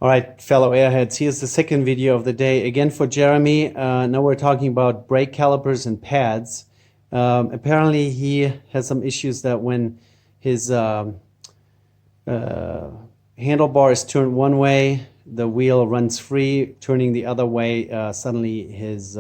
All right, fellow airheads, here's the second video of the day. Again for Jeremy. Now we're talking about brake calipers and pads. Apparently he has some issues that when his handlebar is turned one way, the wheel runs free. Turning the other way, suddenly his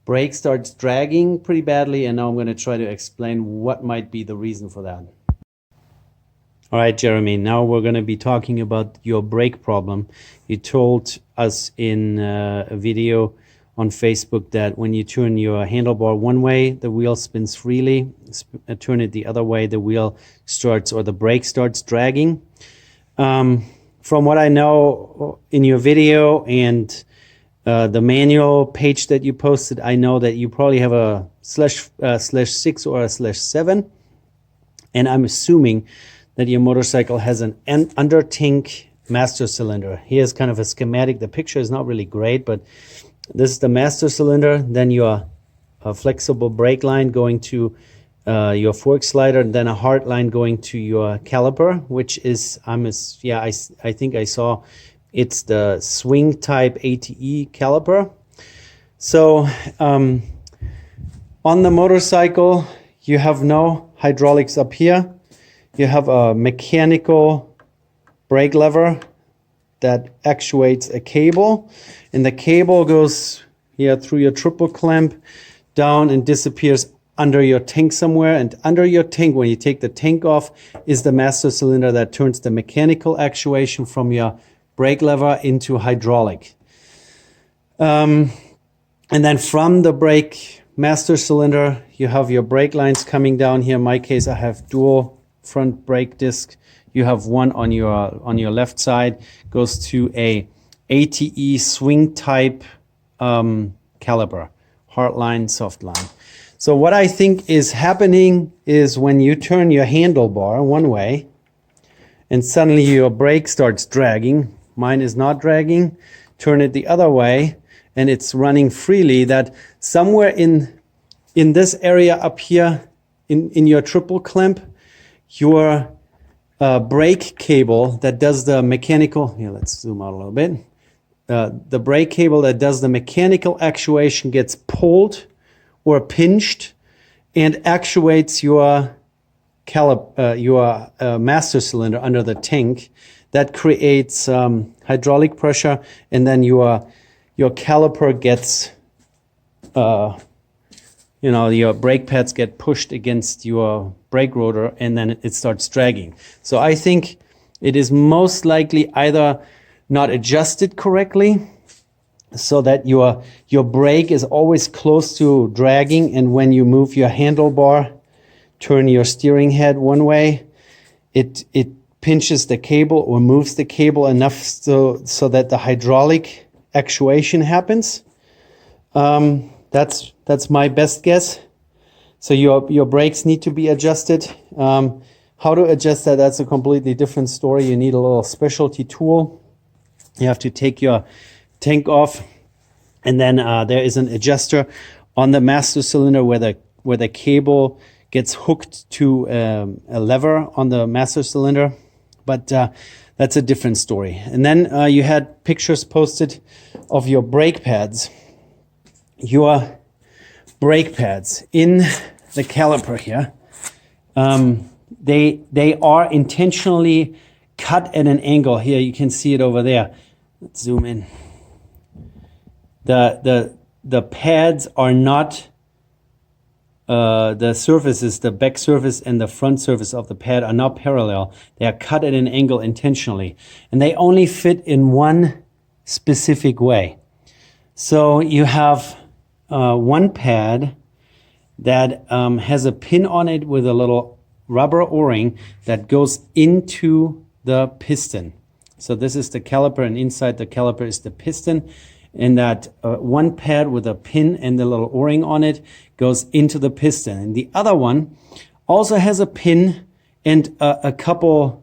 brake starts dragging pretty badly, and now I'm going to try to explain what might be the reason for that. All right, Jeremy, now we're going to be talking about your brake problem. You told us in a video on Facebook that when you turn your handlebar one way, the wheel spins freely. Turn it the other way, the wheel starts, or the brake starts dragging. From what I know in your video and the manual page that you posted, I know that you probably have a /6 or a /7. And I'm assuming that your motorcycle has an under tank master cylinder. Here's kind of a schematic. The picture is not really great, but this is the master cylinder. Then your flexible brake line going to your fork slider, and then a hard line going to your caliper, which is, I think I saw it's the swing type ATE caliper. So on the motorcycle, you have no hydraulics up here. You have a mechanical brake lever that actuates a cable, and the cable goes here through your triple clamp down and disappears under your tank somewhere. And under your tank, when you take the tank off, is the master cylinder that turns the mechanical actuation from your brake lever into hydraulic. And then from the brake master cylinder, you have your brake lines coming down here. In my case, I have dual front brake disc. You have one on your left side, goes to a ATE swing type caliper, hard line, soft line. So what I think is happening is when you turn your handlebar one way and suddenly your brake starts dragging, mine is not dragging, turn it the other way and it's running freely, that somewhere in this area up here in your triple clamp, your brake cable that does the mechanical, here let's zoom out a little bit, the brake cable that does the mechanical actuation gets pulled or pinched and actuates your master cylinder under the tank. That creates hydraulic pressure, and then your caliper gets your brake pads get pushed against your brake rotor, and then it starts dragging. So I think it is most likely either not adjusted correctly, so that your brake is always close to dragging, and when you move your handlebar, turn your steering head one way, it pinches the cable or moves the cable enough so that the hydraulic actuation happens. That's my best guess. So your brakes need to be adjusted. How to adjust that, that's a completely different story. You need a little specialty tool. You have to take your tank off, and then there is an adjuster on the master cylinder where the cable gets hooked to a lever on the master cylinder. But that's a different story. And then you had pictures posted of your brake pads. Your brake pads in the caliper here, they are intentionally cut at an angle. Here you can see it over there. Let's zoom in. The pads are not the surfaces, the back surface and the front surface of the pad are not parallel. They are cut at an angle intentionally, and they only fit in one specific way. So you have one pad that has a pin on it with a little rubber o-ring that goes into the piston. So this is the caliper, and inside the caliper is the piston, and that one pad with a pin and the little o-ring on it goes into the piston. And the other one also has a pin and a couple,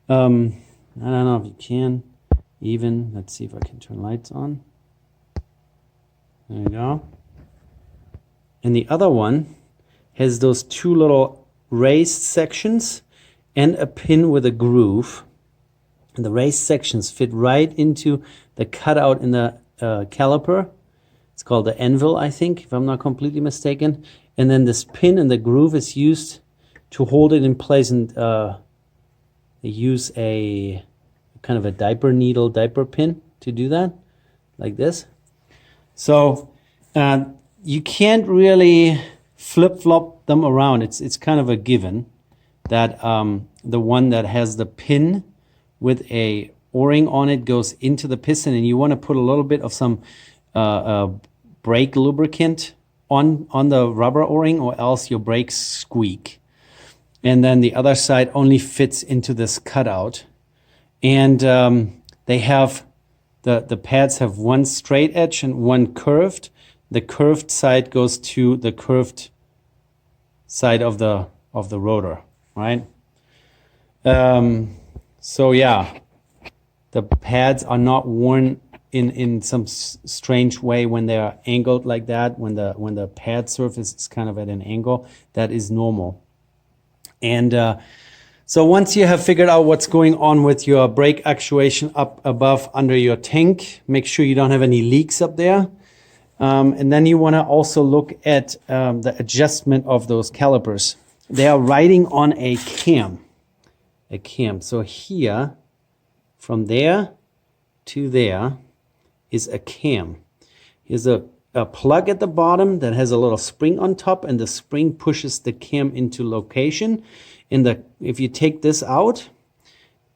I don't know if you can even, let's see if I can turn lights on. There you go. And the other one has those two little raised sections and a pin with a groove. And the raised sections fit right into the cutout in the caliper. It's called the anvil, I think, if I'm not completely mistaken. And then this pin in the groove is used to hold it in place, and they use a kind of a diaper needle, diaper pin to do that, like this. So you can't really flip-flop them around. It's kind of a given that the one that has the pin with a O-ring on it goes into the piston, and you want to put a little bit of some brake lubricant on the rubber O-ring, or else your brakes squeak. And then the other side only fits into this cutout. And they have the pads have one straight edge and one curved. The curved side goes to the curved side of the rotor, right? So yeah, the pads are not worn in some strange way when they are angled like that. When the pad surface is kind of at an angle, that is normal. And so once you have figured out what's going on with your brake actuation up above under your tank, make sure you don't have any leaks up there. And then you want to also look at the adjustment of those calipers. They are riding on a cam. So here, from there to there is a cam. Here's a plug at the bottom that has a little spring on top, and the spring pushes the cam into location. If you take this out,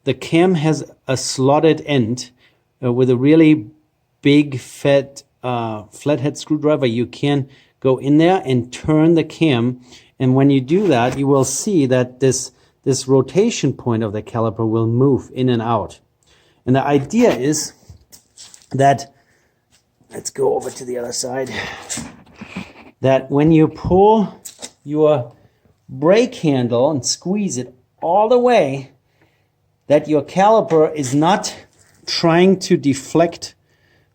the cam has a slotted end with a really big fat flathead screwdriver. You can go in there and turn the cam, and when you do that, you will see that this rotation point of the caliper will move in and out. And the idea is that, let's go over to the other side, that when you pull your brake handle and squeeze it all the way, that your caliper is not trying to deflect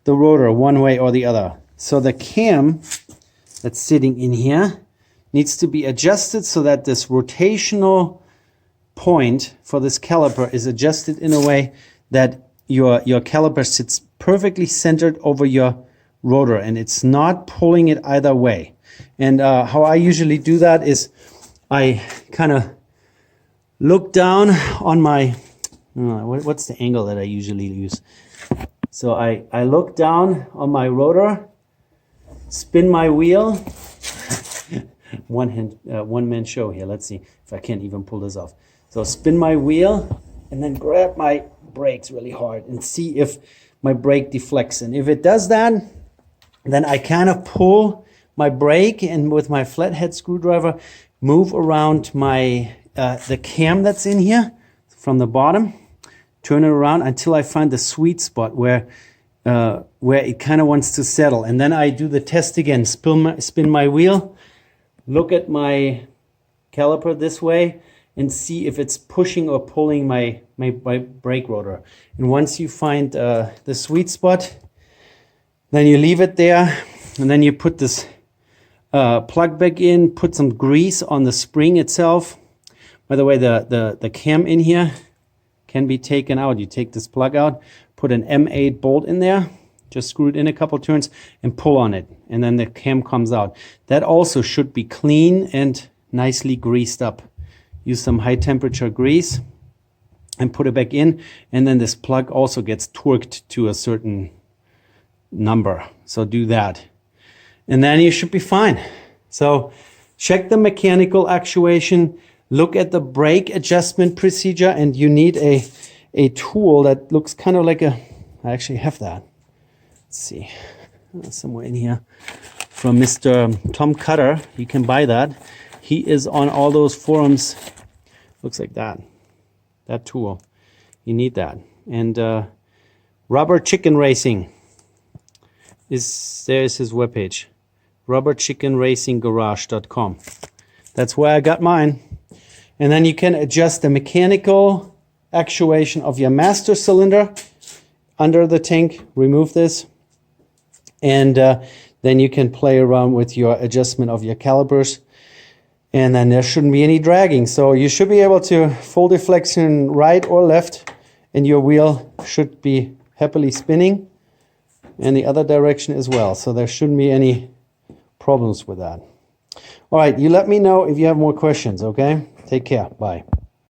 the rotor one way or the other. So the cam that's sitting in here needs to be adjusted so that this rotational point for this caliper is adjusted in a way that your caliper sits perfectly centered over your rotor, and it's not pulling it either way. And how I usually do that is I kind of look down on my, what's the angle that I usually use? So I look down on my rotor, spin my wheel. One man show here. Let's see if I can't even pull this off. So spin my wheel and then grab my brakes really hard and see if my brake deflects. And if it does that, then I kind of pull my brake and with my flathead screwdriver move around my the cam that's in here from the bottom, turn it around until I find the sweet spot where it kind of wants to settle. And then I do the test again, spin my wheel, look at my caliper this way, and see if it's pushing or pulling my brake rotor. And once you find the sweet spot, then you leave it there, and then you put this plug back in, put some grease on the spring itself. By the way, the cam in here can be taken out. You take this plug out, put an M8 bolt in there, just screw it in a couple turns and pull on it, and then the cam comes out. That also should be clean and nicely greased up. Use some high temperature grease and put it back in, and then this plug also gets torqued to a certain number. So do that. And then you should be fine. So check the mechanical actuation, look at the brake adjustment procedure, and you need a tool that looks kind of like I actually have that. Let's see, somewhere in here from Mr. Tom Cutter. You can buy that. He is on all those forums. Looks like that tool. You need that. And Rubber Chicken Racing there's his webpage, rubberchickenracinggarage.com. That's where I got mine. And then you can adjust the mechanical actuation of your master cylinder under the tank. Remove this, and then you can play around with your adjustment of your calipers, and then there shouldn't be any dragging. So you should be able to full deflection right or left and your wheel should be happily spinning, and the other direction as well. So there shouldn't be any problems with that. All right, you let me know if you have more questions, okay? Take care. Bye.